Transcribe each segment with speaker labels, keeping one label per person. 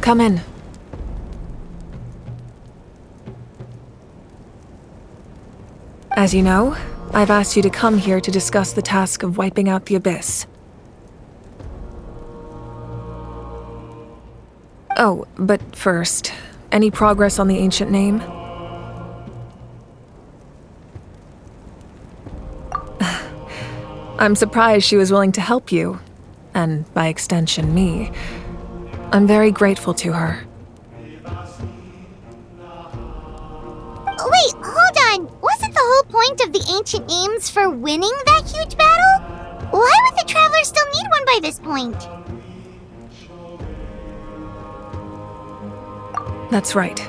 Speaker 1: Come in. As you know, I've asked you to come here to discuss the task of wiping out the Abyss. Oh, but first, any progress on the ancient name? I'm surprised she was willing to help you, and by extension me. I'm very grateful to her.
Speaker 2: Wait, hold on! Wasn't the whole point of the ancient names for winning that huge battle? Why would the Traveler still need one by this point?
Speaker 1: That's right.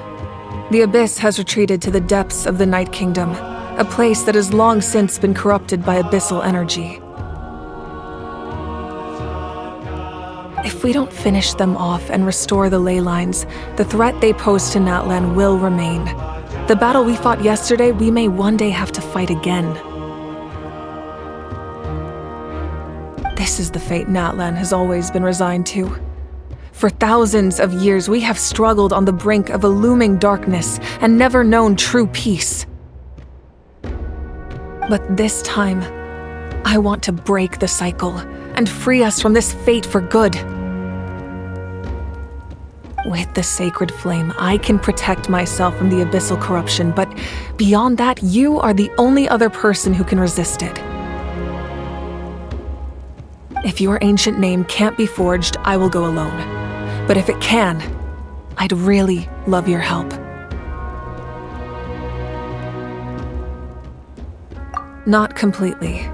Speaker 1: The Abyss has retreated to the depths of the Night Kingdom, a place that has long since been corrupted by abyssal energy. If we don't finish them off and restore the ley lines, the threat they pose to Natlan will remain. The battle we fought yesterday, we may one day have to fight again. This is the fate Natlan has always been resigned to. For thousands of years, we have struggled on the brink of a looming darkness and never known true peace. But this time, I want to break the cycle and free us from this fate for good. With the sacred flame, I can protect myself from the abyssal corruption, but beyond that, you are the only other person who can resist it. If your ancient name can't be forged, I will go alone. But if it can, I'd really love your help. Not completely.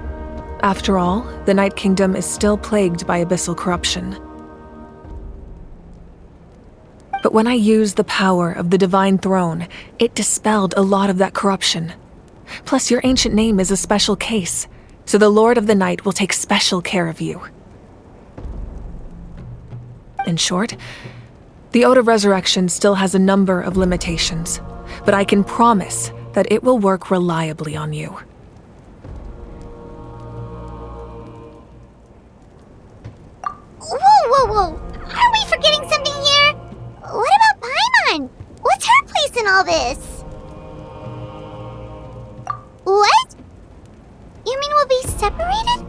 Speaker 1: After all, the Night Kingdom is still plagued by abyssal corruption. But when I used the power of the Divine Throne, it dispelled a lot of that corruption. Plus, your ancient name is a special case, so the Lord of the Night will take special care of you. In short, the Ode of Resurrection still has a number of limitations, but I can promise that it will work reliably on you.
Speaker 2: Whoa! Are we forgetting something here? What about Paimon? What's her place in all this? What? You mean we'll be separated?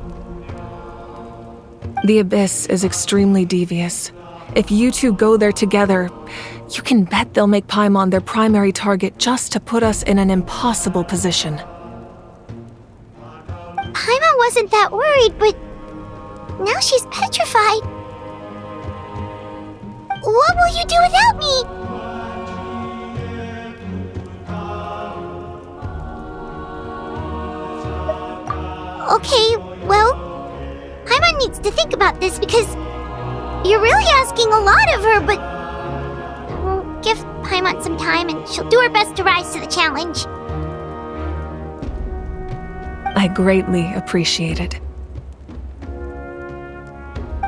Speaker 1: The Abyss is extremely devious. If you two go there together, you can bet they'll make Paimon their primary target just to put us in an impossible position.
Speaker 2: Paimon wasn't that worried, but now she's petrified. What will you do without me? Okay, well, Paimon needs to think about this because you're really asking a lot of her, but we'll give Paimon some time and she'll do her best to rise to the challenge.
Speaker 1: I greatly appreciate it.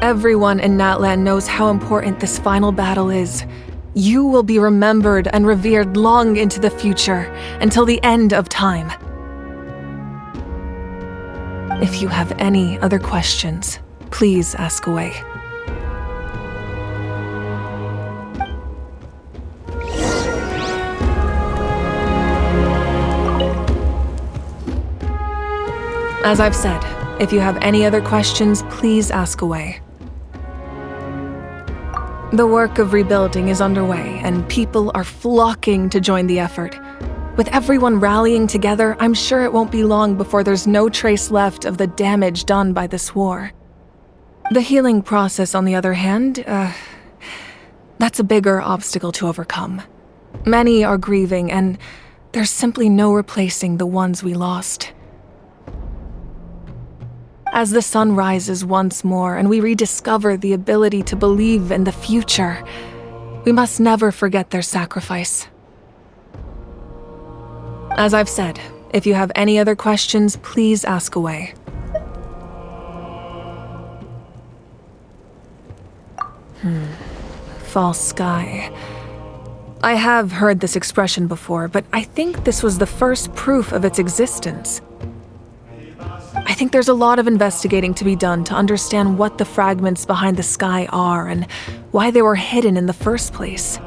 Speaker 1: Everyone in Natlan knows how important this final battle is. You will be remembered and revered long into the future, until the end of time. If you have any other questions, please ask away. As I've said, if you have any other questions, please ask away. The work of rebuilding is underway, and people are flocking to join the effort. With everyone rallying together, I'm sure it won't be long before there's no trace left of the damage done by this war. The healing process, on the other hand, that's a bigger obstacle to overcome. Many are grieving, and there's simply no replacing the ones we lost. As the sun rises once more and we rediscover the ability to believe in the future, we must never forget their sacrifice. As I've said, if you have any other questions, please ask away. False sky. I have heard this expression before, but I think this was the first proof of its existence. I think there's a lot of investigating to be done to understand what the fragments behind the sky are and why they were hidden in the first place.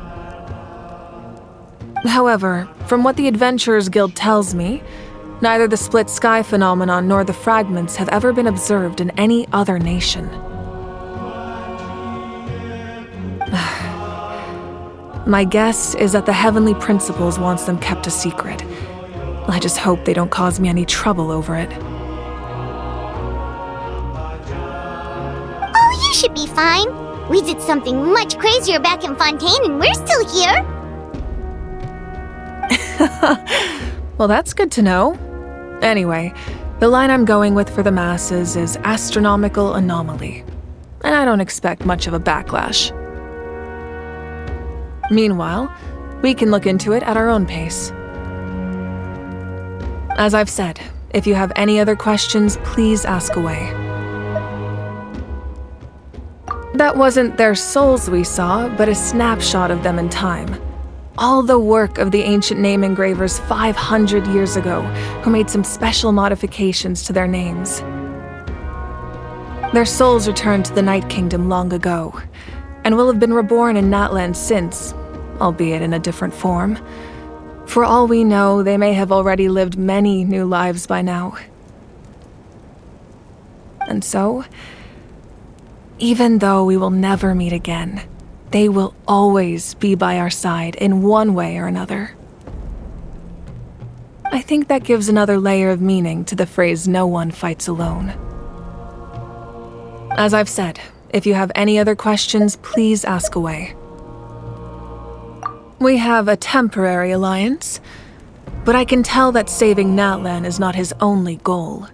Speaker 1: However, from what the Adventurers Guild tells me, neither the split sky phenomenon nor the fragments have ever been observed in any other nation. My guess is that the Heavenly Principles wants them kept a secret. I just hope they don't cause me any trouble over it.
Speaker 2: Oh, you should be fine. We did something much crazier back in Fontaine and we're still here.
Speaker 1: Well, that's good to know. Anyway, the line I'm going with for the masses is astronomical anomaly, and I don't expect much of a backlash. Meanwhile, we can look into it at our own pace. As I've said, if you have any other questions, please ask away. That wasn't their souls we saw, but a snapshot of them in time. All the work of the ancient name engravers 500 years ago, who made some special modifications to their names. Their souls returned to the Night Kingdom long ago, and will have been reborn in Natlan since, albeit in a different form. For all we know, they may have already lived many new lives by now. And so, even though we will never meet again, they will always be by our side in one way or another. I think that gives another layer of meaning to the phrase "no one fights alone." As I've said, if you have any other questions, please ask away. We have a temporary alliance, but I can tell that saving Natlan is not his only goal.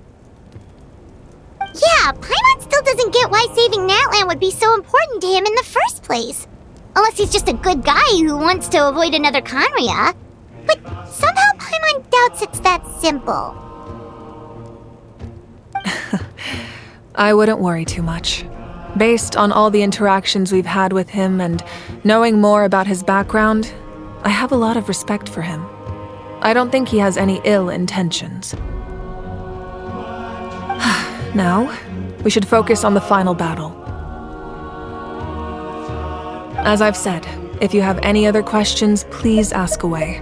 Speaker 2: Yeah, Paimon still doesn't get why saving Natlan would be so important to him in the first place. Unless he's just a good guy who wants to avoid another Conria. But somehow Paimon doubts it's that simple.
Speaker 1: I wouldn't worry too much. Based on all the interactions we've had with him and knowing more about his background, I have a lot of respect for him. I don't think he has any ill intentions. Now, we should focus on the final battle. As I've said, if you have any other questions, please ask away.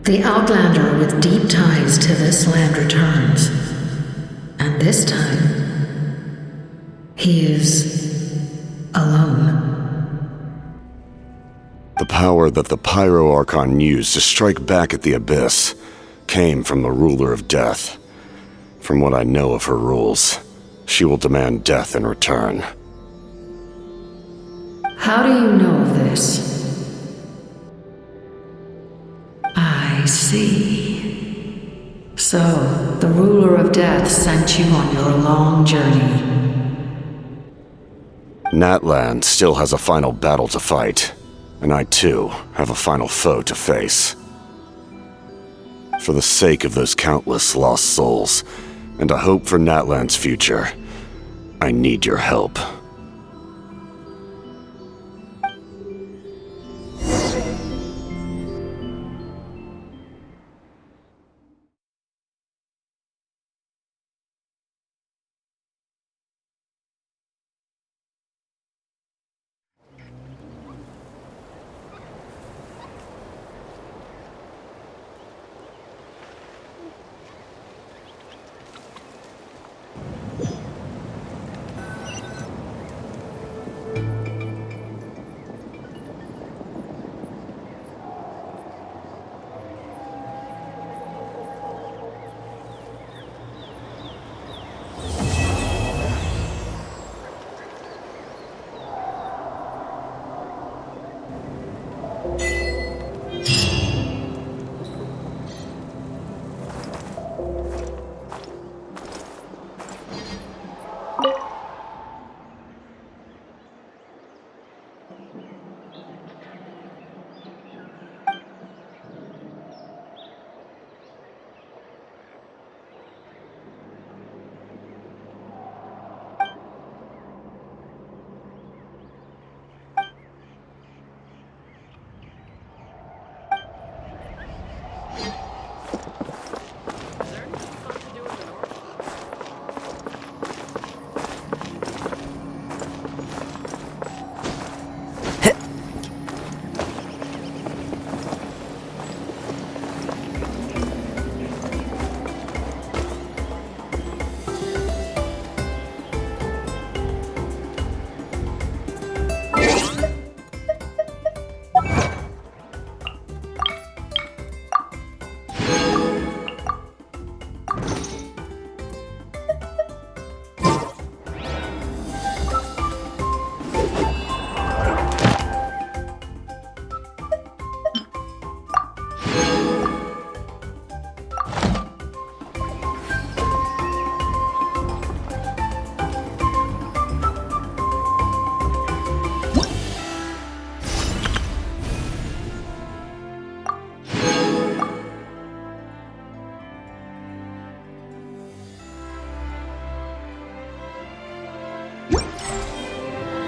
Speaker 3: The Outlander with deep ties to this land returns. And this time, he is alone.
Speaker 4: The power that the Pyro Archon used to strike back at the Abyss came from the Ruler of Death. From what I know of her rules, she will demand death in return.
Speaker 3: How do you know of this? I see. So, the Ruler of Death sent you on your long journey.
Speaker 4: Natlan still has a final battle to fight, and I too have a final foe to face. For the sake of those countless lost souls, and a hope for Natlan's future, I need your help.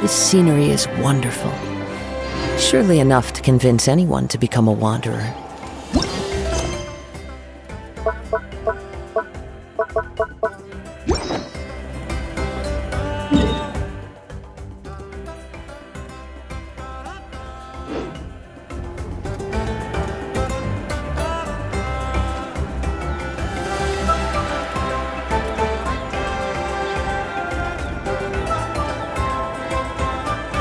Speaker 5: This scenery is wonderful. Surely enough to convince anyone to become a wanderer.